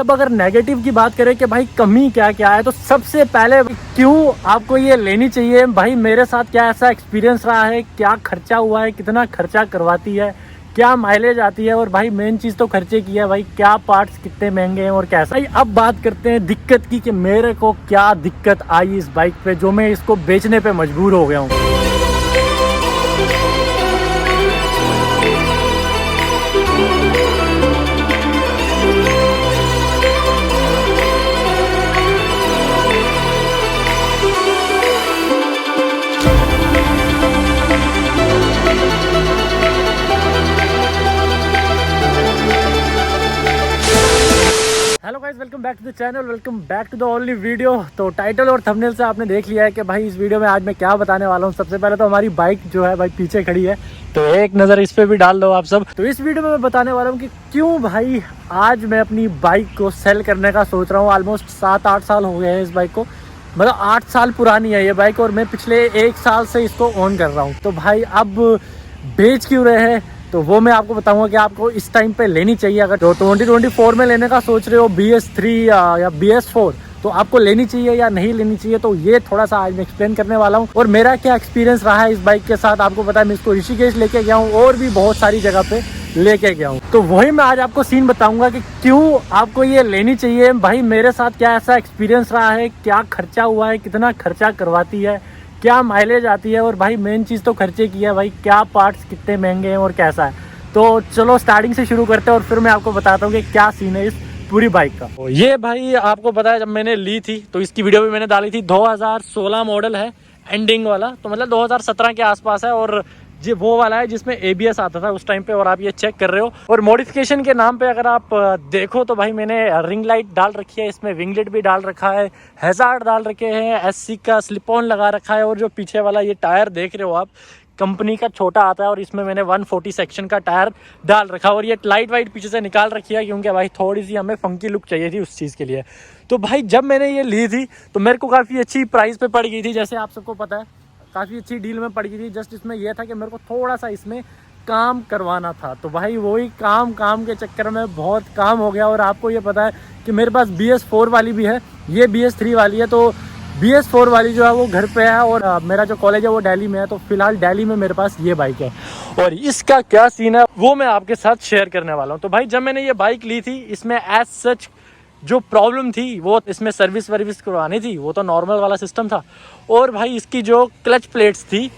अब अगर नेगेटिव की बात करें कि भाई कमी क्या क्या है, तो सबसे पहले क्यों आपको ये लेनी चाहिए भाई, मेरे साथ क्या ऐसा एक्सपीरियंस रहा है, क्या खर्चा हुआ है, कितना खर्चा करवाती है, क्या माइलेज आती है, और भाई मेन चीज़ तो खर्चे की है भाई, क्या पार्ट्स कितने महंगे हैं और कैसा। भाई अब बात करते हैं दिक्कत की कि मेरे को क्या दिक्कत आई इस बाइक पे जो मैं इसको बेचने पे मजबूर हो गया हूँ। Hello guys, welcome back to the channel, welcome back to the only video. तो टाइटल और थंबनेल से आपने देख लिया है कि भाई इस वीडियो में आज मैं क्या बताने वाला हूँ। सबसे पहले तो हमारी बाइक जो है भाई पीछे खड़ी है, तो एक नज़र इस पे भी डाल दो आप सब। तो इस वीडियो में मैं बताने वाला हूँ कि क्यों भाई आज मैं अपनी बाइक को सेल करने का सोच रहा हूँ। ऑलमोस्ट 7-8 साल हो गए हैं इस बाइक को, मतलब 8 साल पुरानी है ये बाइक और मैं पिछले 1 साल से इसको ऑन कर रहा हूँ। तो भाई अब बेच क्यों रहे हैं, तो वो मैं आपको बताऊंगा कि आपको इस टाइम पे लेनी चाहिए। अगर 2024 में लेने का सोच रहे हो BS3 या BS4, तो आपको लेनी चाहिए या नहीं लेनी चाहिए, तो ये थोड़ा सा आज मैं एक्सप्लेन करने वाला हूँ। और मेरा क्या एक्सपीरियंस रहा है इस बाइक के साथ आपको पता है। मैं इसको ऋषिकेश लेके गया हूँ और भी बहुत सारी जगह पे लेके गया हूँ, तो वही मैं आज आपको सीन बताऊंगा कि क्यों आपको ये लेनी चाहिए। भाई मेरे साथ क्या ऐसा एक्सपीरियंस रहा है, क्या खर्चा हुआ है, कितना खर्चा करवाती है, क्या माइलेज आती है, और भाई मेन चीज़ तो खर्चे की है भाई, क्या पार्ट्स कितने महंगे हैं और कैसा है। तो चलो स्टार्टिंग से शुरू करते हैं और फिर मैं आपको बताता हूँ कि क्या सीन है इस पूरी बाइक का। तो ये भाई आपको पता है जब मैंने ली थी तो इसकी वीडियो भी मैंने डाली थी। 2016 मॉडल है, एंडिंग वाला, तो मतलब 2017 के आसपास है। और ये वो वाला है जिसमें ABS आता था उस टाइम पे, और आप ये चेक कर रहे हो। और मॉडिफिकेशन के नाम पे अगर आप देखो तो भाई मैंने रिंग लाइट डाल रखी है, इसमें विंगलेट भी डाल रखा है, हैजार्ड डाल रखे हैं, SC का स्लिप ऑन लगा रखा है, और जो पीछे वाला ये टायर देख रहे हो आप कंपनी का छोटा आता है, और इसमें मैंने 140 सेक्शन का टायर डाल रखा है। और ये लाइट वाइट पीछे से निकाल रखी है क्योंकि भाई थोड़ी सी हमें फंकी लुक चाहिए थी उस चीज़ के लिए। तो भाई जब मैंने ये ली थी तो मेरे को काफ़ी अच्छी प्राइस पे पड़ गई थी, जैसे आप सबको पता है काफ़ी अच्छी डील में पड़ गई थी। जस्ट इसमें यह था कि मेरे को थोड़ा सा इसमें काम करवाना था, तो भाई वही काम के चक्कर में बहुत काम हो गया। और आपको ये पता है कि मेरे पास BS4 वाली भी है, ये BS3 वाली है। तो BS4 वाली जो है वो घर पे है, और मेरा जो कॉलेज है वो दिल्ली में है, तो फिलहाल दिल्ली में मेरे पास ये बाइक है। और इसका क्या सीन है वो मैं आपके साथ शेयर करने वाला हूँ। तो भाई जब मैंने ये बाइक ली थी, इसमें एज सच जो प्रॉब्लम थी वो इसमें सर्विस करवानी थी, वो तो नॉर्मल वाला सिस्टम था। और भाई इसकी जो क्लच प्लेट्स थी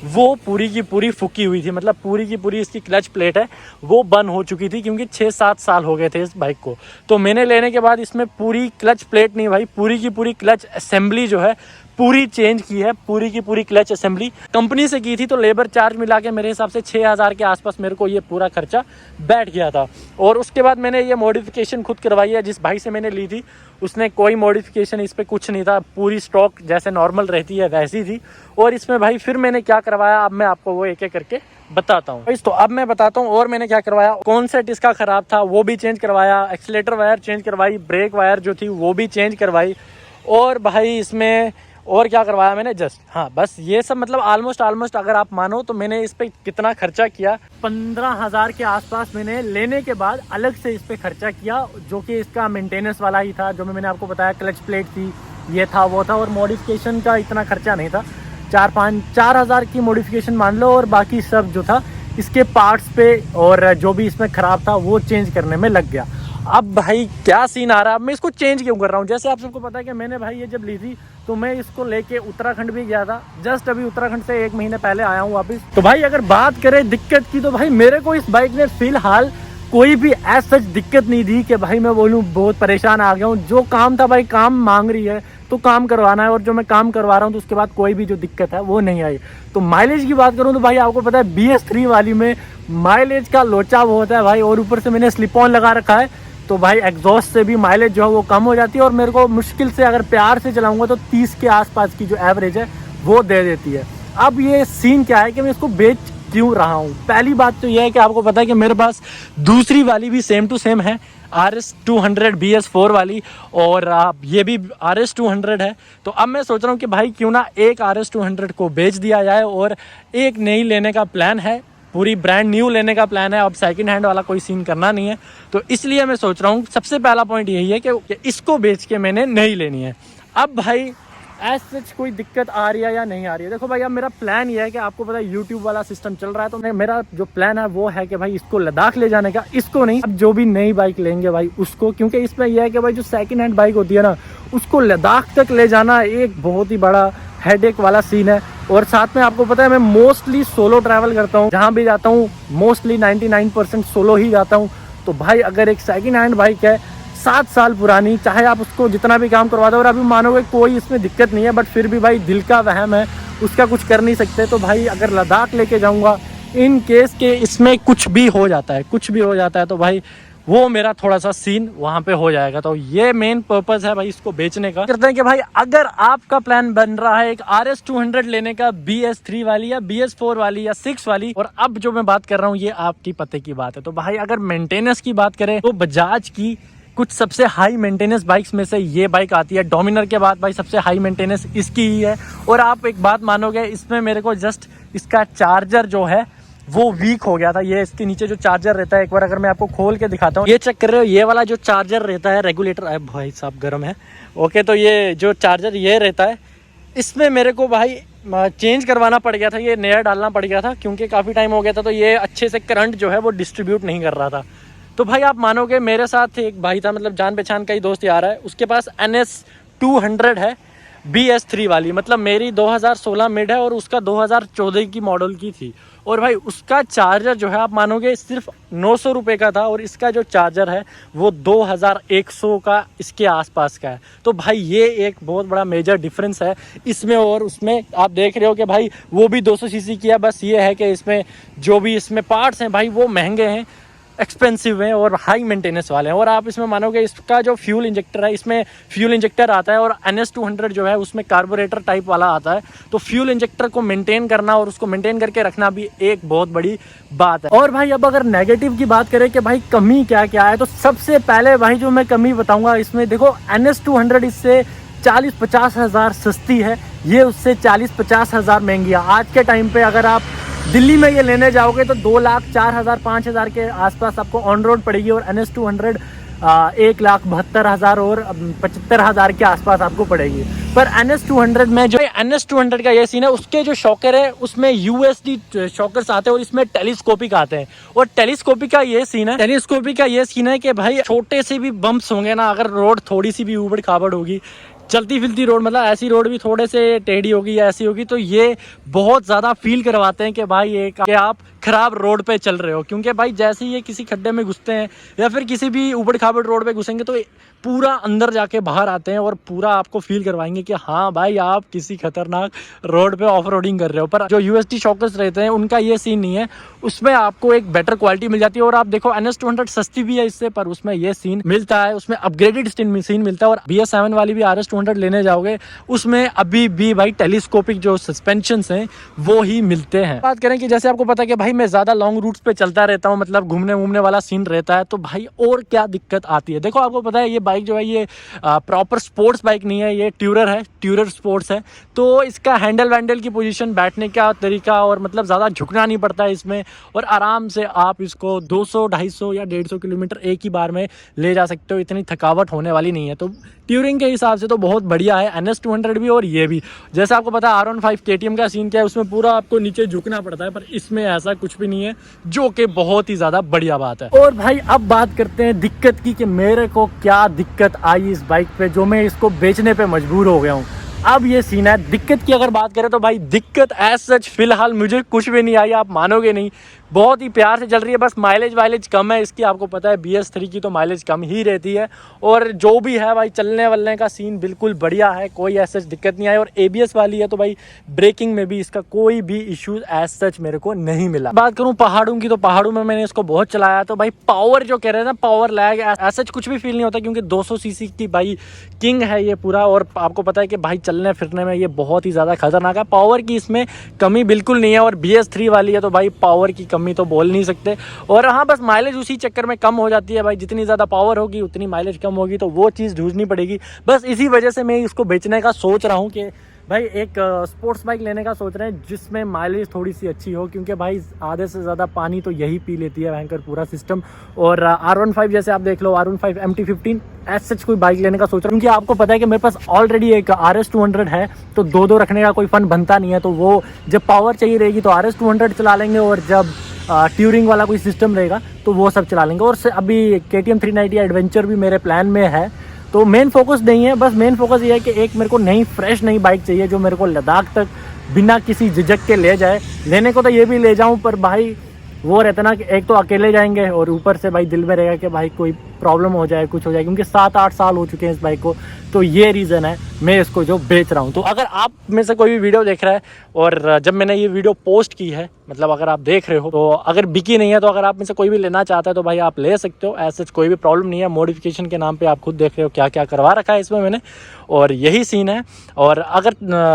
वो पूरी की पूरी फूकी हुई थी, मतलब पूरी की पूरी इसकी क्लच प्लेट है वो बंद हो चुकी थी, क्योंकि 6-7 साल हो गए थे इस बाइक को। तो मैंने लेने के बाद इसमें पूरी क्लच प्लेट नहीं भाई, पूरी की पूरी क्लच असेंबली जो है पूरी चेंज की है, पूरी की पूरी क्लच असेंबली कंपनी से की थी। तो लेबर चार्ज मिला के मेरे हिसाब से 6,000 के आसपास मेरे को ये पूरा खर्चा बैठ गया था। और उसके बाद मैंने ये मॉडिफिकेशन खुद करवाई है। जिस भाई से मैंने ली थी उसने कोई मॉडिफिकेशन इस पर कुछ नहीं था, पूरी स्टॉक जैसे नॉर्मल रहती है वैसी थी। और इसमें भाई फिर मैंने क्या करवाया, अब मैं आपको वो एक एक करके बताता हूँ। तो अब मैं बताता हूँ और मैंने क्या करवाया। कौन सेट इसका ख़राब था वो भी चेंज करवाया, एक्सीलेटर वायर चेंज करवाई, ब्रेक वायर जो थी वो भी चेंज करवाई, और भाई इसमें और क्या करवाया मैंने, जस्ट हाँ बस ये सब। मतलब ऑलमोस्ट अगर आप मानो तो मैंने इस पे कितना खर्चा किया, 15,000 के आसपास मैंने लेने के बाद अलग से इस पे खर्चा किया, जो कि इसका मेंटेनेंस वाला ही था। जो मैंने आपको बताया क्लच प्लेट थी, ये था वो था, और मॉडिफिकेशन का इतना खर्चा नहीं था। 4,000 की मॉडिफिकेशन मान लो, और बाकी सब जो था इसके पार्ट्स पे और जो भी इसमें ख़राब था वो चेंज करने में लग गया। अब भाई क्या सीन आ रहा है, अब मैं इसको चेंज क्यों कर रहा हूँ। जैसे आप सबको पता है कि मैंने भाई ये जब ली थी तो मैं इसको लेके उत्तराखंड भी गया था, जस्ट अभी उत्तराखंड से 1 महीने पहले आया हूँ वापस। तो भाई अगर बात करें दिक्कत की, तो भाई मेरे को इस बाइक ने फिलहाल कोई भी एज सच दिक्कत नहीं दी कि भाई मैं बोलूँ बहुत परेशान आ गया हूँ। जो काम था भाई, काम मांग रही है तो काम करवाना है, और जो मैं काम करवा रहा हूँ तो उसके बाद कोई भी जो दिक्कत है वो नहीं आई। तो माइलेज की बात करूँ तो भाई आपको पता है BS3 वाली में माइलेज का लोचा बहुत है भाई, और ऊपर से मैंने स्लिप ऑन लगा रखा है, तो भाई एग्जॉस्ट से भी माइलेज जो है वो कम हो जाती है। और मेरे को मुश्किल से अगर प्यार से चलाऊंगा तो 30 के आसपास की जो एवरेज है वो दे देती है। अब ये सीन क्या है कि मैं इसको बेच क्यों रहा हूँ। पहली बात तो ये है कि आपको पता है कि मेरे पास दूसरी वाली भी सेम टू सेम है, RS200 BS4 वाली, और ये भी RS200 है। तो अब मैं सोच रहा हूँ कि भाई क्यों ना एक RS200 को बेच दिया जाए, और एक नई लेने का प्लान है पूरी ब्रांड न्यू लेने का प्लान है, अब सेकंड हैंड वाला कोई सीन करना नहीं है। तो इसलिए मैं सोच रहा हूँ, सबसे पहला पॉइंट यही है कि इसको बेच के मैंने नहीं लेनी है। अब भाई एज सच कोई दिक्कत आ रही है या नहीं आ रही है, देखो भाई अब मेरा प्लान ये है कि आपको पता है यूट्यूब वाला सिस्टम चल रहा है, तो मेरा जो प्लान है वो है कि भाई इसको लद्दाख ले जाने का, इसको नहीं, अब जो भी नई बाइक लेंगे भाई उसको, क्योंकि इसमें यह है कि भाई जो सेकंड हैंड बाइक होती है ना, उसको लद्दाख तक ले जाना एक बहुत ही बड़ा हेडेक वाला सीन है। और साथ में आपको पता है मैं मोस्टली सोलो ट्रैवल करता हूँ, जहाँ भी जाता हूँ मोस्टली 99% सोलो ही जाता हूँ। तो भाई अगर एक सेकंड हैंड बाइक है 7 साल पुरानी, चाहे आप उसको जितना भी काम करवा दो, और अभी मानोगे कोई इसमें दिक्कत नहीं है, बट फिर भी भाई दिल का वहम है, उसका कुछ कर नहीं सकते। तो भाई अगर लद्दाख लेके जाऊंगा, इन केस के इसमें कुछ भी हो जाता है, कुछ भी हो जाता है, तो भाई वो मेरा थोड़ा सा सीन वहाँ पे हो जाएगा। तो ये मेन पर्पस है भाई इसको बेचने का। करते हैं कि भाई अगर आपका प्लान बन रहा है एक RS 200 लेने का, BS3 वाली या BS4 वाली या 6 वाली, और अब जो मैं बात कर रहा हूँ ये आपकी पते की बात है, तो भाई अगर मेंटेनेंस की बात करें तो बजाज की कुछ सबसे हाई मेंटेनेंस बाइक्स में से ये बाइक आती है। डोमिनर के बाद भाई सबसे हाई मेंटेनेंस इसकी ही है। और आप एक बात मानोगे, इसमें मेरे को जस्ट इसका चार्जर जो है वो वीक हो गया था। ये इसके नीचे जो चार्जर रहता है, एक बार अगर मैं आपको खोल के दिखाता हूँ, ये चेक कर रहे हो, ये वाला जो चार्जर रहता है रेगुलेटर, भाई साहब गर्म है, ओके, तो ये जो चार्जर ये रहता है, इसमें मेरे को भाई चेंज करवाना पड़ गया था, ये नया डालना पड़ गया था, क्योंकि काफ़ी टाइम हो गया था, तो ये अच्छे से करंट जो है वो डिस्ट्रीब्यूट नहीं कर रहा था। तो भाई आप मानोगे, मेरे साथ एक भाई था, मतलब जान पहचान का ही दोस्त यार है, उसके पास NS 200 है BS3 वाली, मतलब मेरी 2016 मिड है और उसका 2014 की मॉडल की थी। और भाई उसका चार्जर जो है आप मानोगे सिर्फ 900 रुपये का था, और इसका जो चार्जर है वो 2100 का इसके आसपास का है। तो भाई ये एक बहुत बड़ा मेजर डिफरेंस है इसमें और उसमें। आप देख रहे हो कि भाई वो भी 200 सीसी की है, बस ये है कि इसमें जो भी इसमें पार्ट्स हैं भाई वो महंगे हैं, एक्सपेंसिव है और हाई मेंटेनेंस वाले हैं। और आप इसमें मानोगे इसका जो फ्यूल इंजेक्टर है, इसमें फ्यूल इंजेक्टर आता है, और NS 200 जो है उसमें कार्बोरेटर टाइप वाला आता है। तो फ्यूल इंजेक्टर को मेंटेन करना और उसको मेंटेन करके रखना भी एक बहुत बड़ी बात है। और भाई अब अगर नेगेटिव की बात करें कि भाई कमी क्या क्या है, तो सबसे पहले भाई जो मैं कमी बताऊंगा इसमें, देखो NS 200 इससे 40-50 हज़ार सस्ती है, ये उससे 40-50 हज़ार महंगी है। आज के टाइम पे अगर आप दिल्ली में ये लेने जाओगे तो 2,04,000-5,000 के आसपास आपको ऑन रोड पड़ेगी, और NS 200 1,72,000 और 75,000 के आसपास आपको पड़ेगी। पर NS 200 में जो NS 200 का ये सीन है, उसके जो शॉकर है उसमें USD शॉकर्स आते हैं और इसमें टेलीस्कोपिक आते हैं। और टेलीस्कोपिक का ये सीन है कि भाई छोटे से भी बम्प्स होंगे ना, अगर रोड थोड़ी सी भी ऊबड़ खाबड़ होगी, चलती फिरती रोड, मतलब ऐसी रोड भी थोड़े से टेढ़ी होगी या ऐसी होगी, तो ये बहुत ज़्यादा फील करवाते हैं कि भाई ये कि आप खराब रोड पे चल रहे हो। क्योंकि भाई जैसे ही ये किसी खड्डे में घुसते हैं या फिर किसी भी ऊबड़ खाबड़ रोड पे घुसेंगे तो पूरा अंदर जाके बाहर आते हैं और पूरा आपको फील करवाएंगे कि हाँ भाई आप किसी खतरनाक रोड पे ऑफ रोडिंग कर रहे हो। पर जो USD शॉकर्स रहते हैं उनका ये सीन नहीं है, उसमें आपको एक बेटर क्वालिटी मिल जाती है। और आप देखो NS 200 सस्ती भी है इससे, पर उसमें ये सीन मिलता है, उसमें अपग्रेडेड सीन मिलता है। और BS7 वाली भी RS 200 लेने जाओगे उसमें अभी भी भाई टेलीस्कोपिक जो सस्पेंशन हैं वो ही मिलते हैं। बात करें कि जैसे आपको पता है कि भाई मैं ज़्यादा लॉन्ग रूट्स पे चलता रहता हूँ, मतलब घूमने वूमने वाला सीन रहता है, तो भाई और क्या दिक्कत आती है। देखो आपको पता है ये बाइक जो है ये प्रॉपर स्पोर्ट्स बाइक नहीं है, ये ट्यूरर है, ट्यूरर स्पोर्ट्स है। तो इसका हैंडल वैंडल की पोजीशन, बैठने का तरीका, और मतलब ज़्यादा झुकना नहीं पड़ता है इसमें, और आराम से आप इसको 200, 250 या 150 किलोमीटर एक ही बार में ले जा सकते हो, इतनी थकावट होने वाली नहीं है। तो ट्यूरिंग के हिसाब से तो बहुत बढ़िया है NS 200 भी और ये भी। जैसे आपको पता है R15 KTM का सीन क्या है, उसमें पूरा आपको नीचे झुकना पड़ता है, पर इसमें ऐसा कुछ भी नहीं है, जो कि बहुत ही ज़्यादा बढ़िया बात है। और भाई अब बात करते हैं दिक्कत की कि मेरे को क्या दिक्कत आई इस बाइक पे, जो मैं इसको बेचने पे मजबूर हो गया हूँ। अब ये सीन है दिक्कत की। अगर बात करें तो भाई दिक्कत एज सच फिलहाल मुझे कुछ भी नहीं आई, आप मानोगे नहीं, बहुत ही प्यार से चल रही है। बस माइलेज वाइलेज कम है इसकी, आपको पता है BS3 की तो माइलेज कम ही रहती है। और जो भी है भाई चलने वलने का सीन बिल्कुल बढ़िया है, कोई ऐसा दिक्कत नहीं आई। और ABS वाली है तो भाई ब्रेकिंग में भी इसका कोई भी इश्यूज एज सच मेरे को नहीं मिला। बात करूँ पहाड़ों की, तो पहाड़ों में मैंने इसको बहुत चलाया, तो भाई पावर जो कह रहे हैं ना, पावर लैग एज सच कुछ भी फील नहीं होता, क्योंकि 200 सीसी की भाई किंग है ये पूरा। और आपको पता है कि भाई चलने फिरने में ये बहुत ही ज़्यादा खतरनाक है, पावर की इसमें कमी बिल्कुल नहीं है। और BS3 वाली है तो भाई पावर की कमी तो बोल नहीं सकते। और हाँ बस माइलेज उसी चक्कर में कम हो जाती है भाई, जितनी ज़्यादा पावर होगी उतनी माइलेज कम होगी, तो वो चीज़ ढूंढनी पड़ेगी। बस इसी वजह से मैं इसको बेचने का सोच रहा हूँ कि भाई एक स्पोर्ट्स बाइक लेने का सोच रहे हैं जिसमें माइलेज थोड़ी सी अच्छी हो, क्योंकि भाई आधे से ज़्यादा पानी तो यही पी लेती है भयंकर पूरा सिस्टम। और R15 जैसे आप देख लो, R15 MT-15 ऐसे कोई बाइक लेने का सोच रहा हूँ, क्योंकि आपको पता है कि मेरे पास ऑलरेडी एक RS200 है, तो दो रखने का कोई फन बनता नहीं है। तो वो जब पावर चाहिए रहेगी तो RS200 चला लेंगे, और जब ट्यूरिंग वाला कोई सिस्टम रहेगा तो वो सब चला लेंगे। और अभी KTM 390 एडवेंचर भी मेरे प्लान में है। तो मेन फोकस नहीं है, बस मेन फोकस ये है कि एक मेरे को नई फ्रेश नई बाइक चाहिए जो मेरे को लद्दाख तक बिना किसी झिझक के ले जाए। लेने को तो ये भी ले जाऊं, पर भाई वो रहता ना कि एक तो अकेले जाएंगे और ऊपर से भाई दिल में रहेगा कि भाई कोई प्रॉब्लम हो जाए, कुछ हो जाए, क्योंकि 7-8 साल हो चुके हैं इस बाइक को। तो ये रीज़न है मैं इसको जो बेच रहा हूँ। तो अगर आप में से कोई भी वीडियो देख रहा है और जब मैंने ये वीडियो पोस्ट की है, मतलब अगर आप देख रहे हो, तो अगर बिकी नहीं है, तो अगर आप में से कोई भी लेना चाहता है तो भाई आप ले सकते हो, ऐसे कोई भी प्रॉब्लम नहीं है। मॉडिफिकेशन के नाम पे आप खुद देख रहे हो क्या क्या करवा रखा है इसमें मैंने, और यही सीन है। और अगर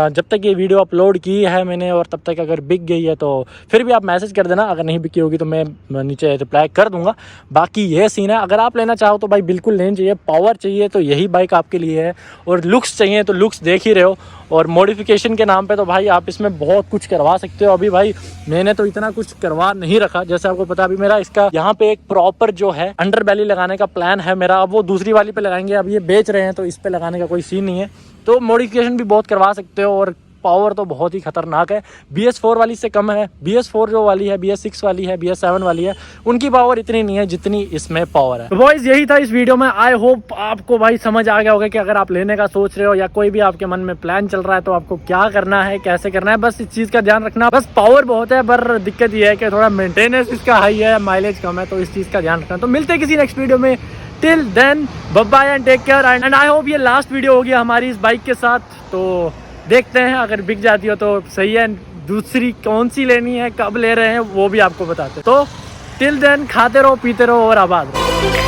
जब तक ये वीडियो अपलोड की है मैंने और तब तक अगर बिक गई है तो फिर भी आप मैसेज कर देना, अगर नहीं बिकी होगी तो मैं नीचे रिप्लाई कर दूंगा। बाकी ये सीन है, अगर आप लेना चाहो तो भाई बिल्कुल लेनी चाहिए। पावर चाहिए तो यही बाइक आपके लिए है, और लुक्स चाहिए तो लुक्स देख ही रहे हो, और मॉडिफिकेशन के नाम पे तो भाई आप इसमें बहुत कुछ करवा सकते हो। अभी भाई मैंने तो इतना कुछ करवा नहीं रखा, जैसे आपको पता अभी मेरा इसका यहाँ पे एक प्रॉपर जो है अंडर बेली लगाने का प्लान है मेरा। अब वो दूसरी वाली पे लगाएंगे, अब ये बेच रहे हैं तो इस पे लगाने का कोई सीन नहीं है। तो मॉडिफिकेशन भी बहुत करवा सकते हो, और पावर तो बहुत ही खतरनाक है। BS4 वाली से कम है। BS4 जो वाली है, BS6 वाली है, BS7 वाली है, उनकी पावर इतनी नहीं है जितनी इसमें पावर है। तो बॉयज यही था इस वीडियो में। आई होप आपको भाई समझ आ गया होगा कि अगर आप लेने का सोच रहे हो या कोई भी आपके मन में प्लान चल रहा है तो आपको क्या करना है, कैसे करना है। बस इस चीज़ का ध्यान रखना। बस पावर बहुत है, पर दिक्कत ये है कि थोड़ा मेंटेनेंस इसका हाई है, माइलेज कम है, तो इस चीज़ का ध्यान रखना। तो मिलते हैं किसी नेक्स्ट वीडियो में। Till then bye bye and take care, and I hope ये लास्ट वीडियो होगी हमारी इस बाइक के साथ। तो देखते हैं, अगर बिक जाती हो तो सही है, दूसरी कौन सी लेनी है, कब ले रहे हैं वो भी आपको बताते हैं। तो टिल देन खाते रहो, पीते रहो और आबाद रहो।